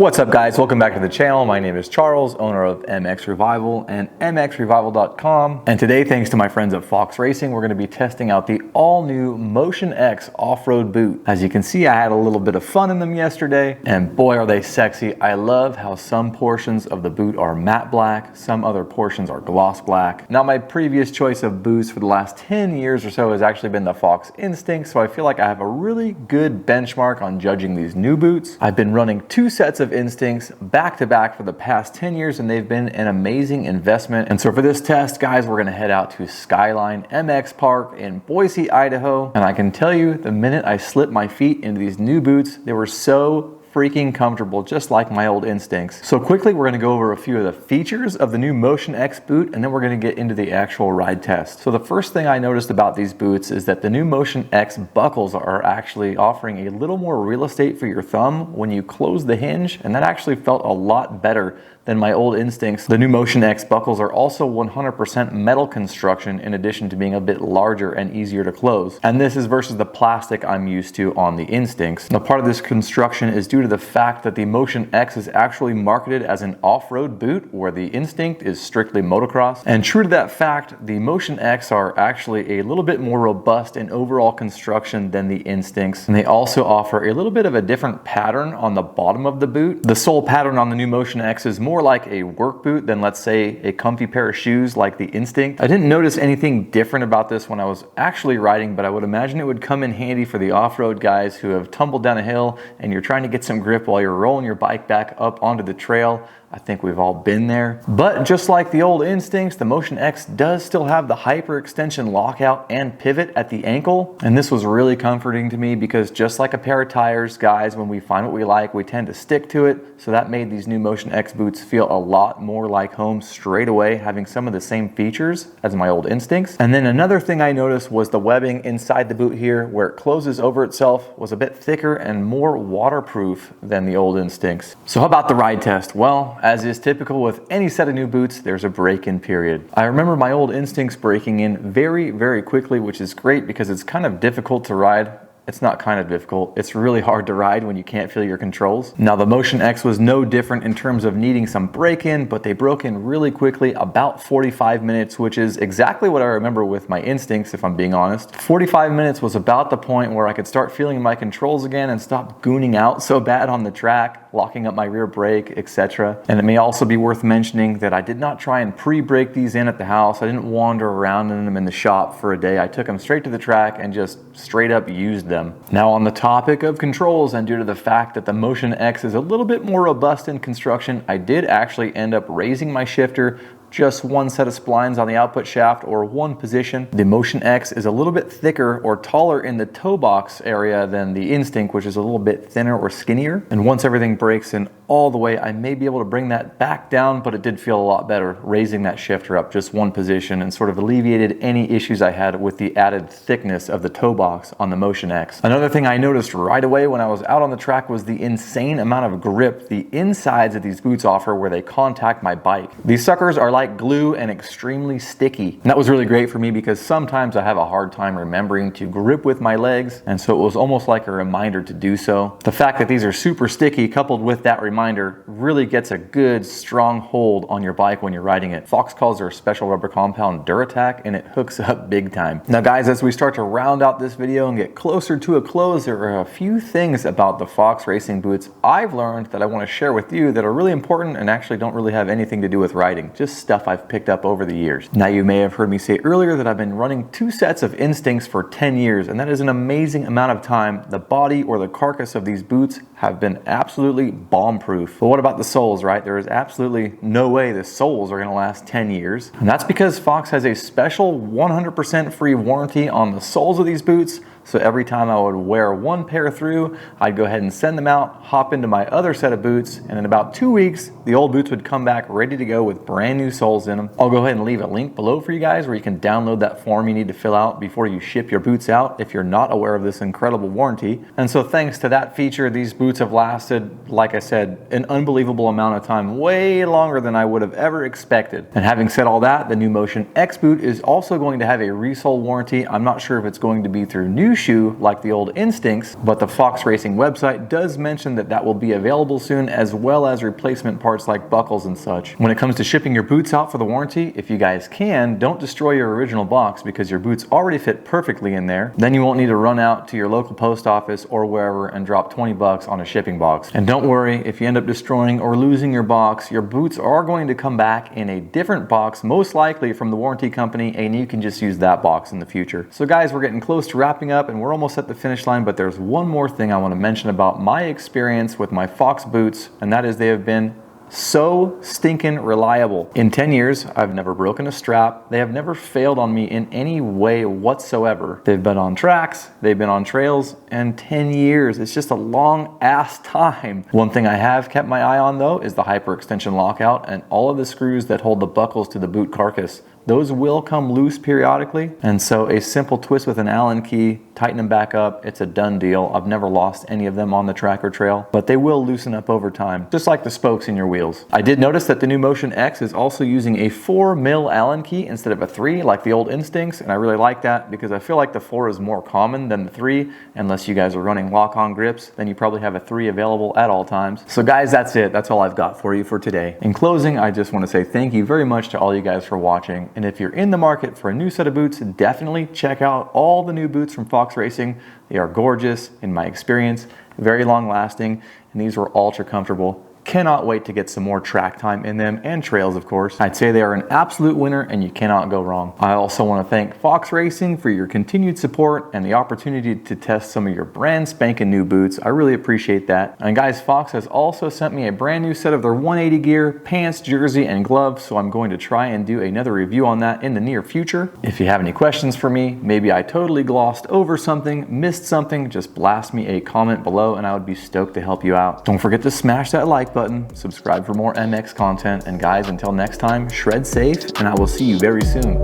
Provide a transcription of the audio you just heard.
What's up, guys? Welcome back to the channel. My name is Charles, owner of mXrevival and mXrevival.com. And today, thanks to my friends at Fox Racing, we're going to be testing out the all-new Motion X off-road boot. As you can see, I had a little bit of fun in them yesterday, and boy, are they sexy. I love how some portions of the boot are matte black, some other portions are gloss black. Now, my previous choice of boots for the last 10 years or so has actually been the Fox Instinct, so I feel like I have a really good benchmark on judging these new boots. I've been running 2 sets of Instincts back to back for the past 10 years, and they've been an amazing investment. And so for this test, guys, we're gonna head out to Skyline MX Park in Boise, Idaho. And I can tell you, the minute I slipped my feet into these new boots, they were so freaking comfortable, just like my old Instincts. So quickly, we're gonna go over a few of the features of the new Motion X boot, and then we're gonna get into the actual ride test. So the first thing I noticed about these boots is that the new Motion X buckles are actually offering a little more real estate for your thumb when you close the hinge, and that actually felt a lot better than my old Instincts. The new Motion X buckles are also 100% metal construction, in addition to being a bit larger and easier to close. And this is versus the plastic I'm used to on the Instincts. Now, part of this construction is due to the fact that the Motion X is actually marketed as an off-road boot, where the Instinct is strictly motocross. And true to that fact, the Motion X are actually a little bit more robust in overall construction than the Instincts. And they also offer a little bit of a different pattern on the bottom of the boot. The sole pattern on the new Motion X is more like a work boot than, let's say, a comfy pair of shoes like the Instinct. I didn't notice anything different about this when I was actually riding, but I would imagine it would come in handy for the off-road guys who have tumbled down a hill and you're trying to get some grip while you're rolling your bike back up onto the trail. I think we've all been there. But just like the old Instincts, the Motion X does still have the hyperextension lockout and pivot at the ankle. And this was really comforting to me because just like a pair of tires, guys, when we find what we like, we tend to stick to it. So that made these new Motion X boots feel a lot more like home straight away, having some of the same features as my old Instincts. And then another thing I noticed was the webbing inside the boot here, where it closes over itself, was a bit thicker and more waterproof than the old Instincts. So how about the ride test? Well, as is typical with any set of new boots, there's a break-in period. I remember my old Instincts breaking in very, very quickly, which is great because it's kind of difficult to ride. It's not kind of difficult, it's really hard to ride when you can't feel your controls. Now, the Motion X was no different in terms of needing some break-in, but they broke in really quickly, about 45 minutes, which is exactly what I remember with my Instincts, if I'm being honest. 45 minutes was about the point where I could start feeling my controls again and stop gooning out so bad on the track, locking up my rear brake, etc. And it may also be worth mentioning that I did not try and pre-break these in at the house. I didn't wander around in them in the shop for a day. I took them straight to the track and just straight up used them. Now, on the topic of controls, and due to the fact that the Motion X is a little bit more robust in construction, I did actually end up raising my shifter just one set of splines on the output shaft, or one position. The Motion X is a little bit thicker or taller in the toe box area than the Instinct, which is a little bit thinner or skinnier. And once everything breaks in all the way, I may be able to bring that back down, but it did feel a lot better raising that shifter up just one position, and sort of alleviated any issues I had with the added thickness of the toe box on the Motion X. Another thing I noticed right away when I was out on the track was the insane amount of grip the insides of these boots offer where they contact my bike. These suckers are like glue and extremely sticky. And that was really great for me because sometimes I have a hard time remembering to grip with my legs, and so it was almost like a reminder to do so. The fact that these are super sticky, coupled with that reminder, really gets a good strong hold on your bike when you're riding it. Fox calls their special rubber compound Duratac, and it hooks up big time. Now, guys, as we start to round out this video and get closer to a close, there are a few things about the Fox racing boots I've learned that I want to share with you that are really important and actually don't really have anything to do with riding, just stuff I've picked up over the years. Now, you may have heard me say earlier that I've been running 2 sets of Instincts for 10 years, and that is an amazing amount of time. The body or the carcass of these boots have been absolutely bomb-proof. But what about the soles, right? There is absolutely no way the soles are gonna last 10 years. And that's because Fox has a special 100% free warranty on the soles of these boots. So every time I would wear one pair through, I'd go ahead and send them out, hop into my other set of boots, and in about 2 weeks, the old boots would come back ready to go with brand new soles in them. I'll go ahead and leave a link below for you guys where you can download that form you need to fill out before you ship your boots out if you're not aware of this incredible warranty. And so thanks to that feature, these boots have lasted, like I said, an unbelievable amount of time, way longer than I would have ever expected. And having said all that, the new Motion X boot is also going to have a Resole warranty. I'm not sure if it's going to be through new shoe like the old Instincts, but the Fox Racing website does mention that that will be available soon, as well as replacement parts like buckles and such. When it comes to shipping your boots out for the warranty, if you guys can, don't destroy your original box because your boots already fit perfectly in there. Then you won't need to run out to your local post office or wherever and drop 20 bucks on a shipping box. And don't worry, if you end up destroying or losing your box, your boots are going to come back in a different box, most likely from the warranty company, and you can just use that box in the future. So guys, we're getting close to wrapping up and we're almost at the finish line, but there's one more thing I want to mention about my experience with my Fox boots, and that is they have been so stinking reliable. In 10 years, I've never broken a strap. They have never failed on me in any way whatsoever. They've been on tracks, they've been on trails, and 10 years, it's just a long ass time. One thing I have kept my eye on though is the hyperextension lockout and all of the screws that hold the buckles to the boot carcass. Those will come loose periodically, and so a simple twist with an Allen key, tighten them back up, it's a done deal. I've never lost any of them on the track or trail, but they will loosen up over time, just like the spokes in your wheels. I did notice that the new Motion X is also using a 4mm Allen key instead of a 3 like the old Instincts, and I really like that because I feel like the 4 is more common than the 3. Unless you guys are running lock-on grips, then you probably have a 3 available at all times. So guys, that's it. That's all I've got for you for today. In closing, I just want to say thank you very much to all you guys for watching. And if you're in the market for a new set of boots, definitely check out all the new boots from Fox Racing. They are gorgeous in my experience, very long lasting, and these were ultra comfortable. Cannot wait to get some more track time in them, and trails of course. I'd say they are an absolute winner and you cannot go wrong. I also want to thank Fox Racing for your continued support and the opportunity to test some of your brand spanking new boots. I really appreciate that. And guys, Fox has also sent me a brand new set of their 180 gear, pants, jersey, and gloves, so I'm going to try and do another review on that in the near future. If you have any questions for me, maybe I totally glossed over something, missed something, just blast me a comment below and I would be stoked to help you out. Don't forget to smash that like button, subscribe for more MX content, and guys, until next time, shred safe, and I will see you very soon.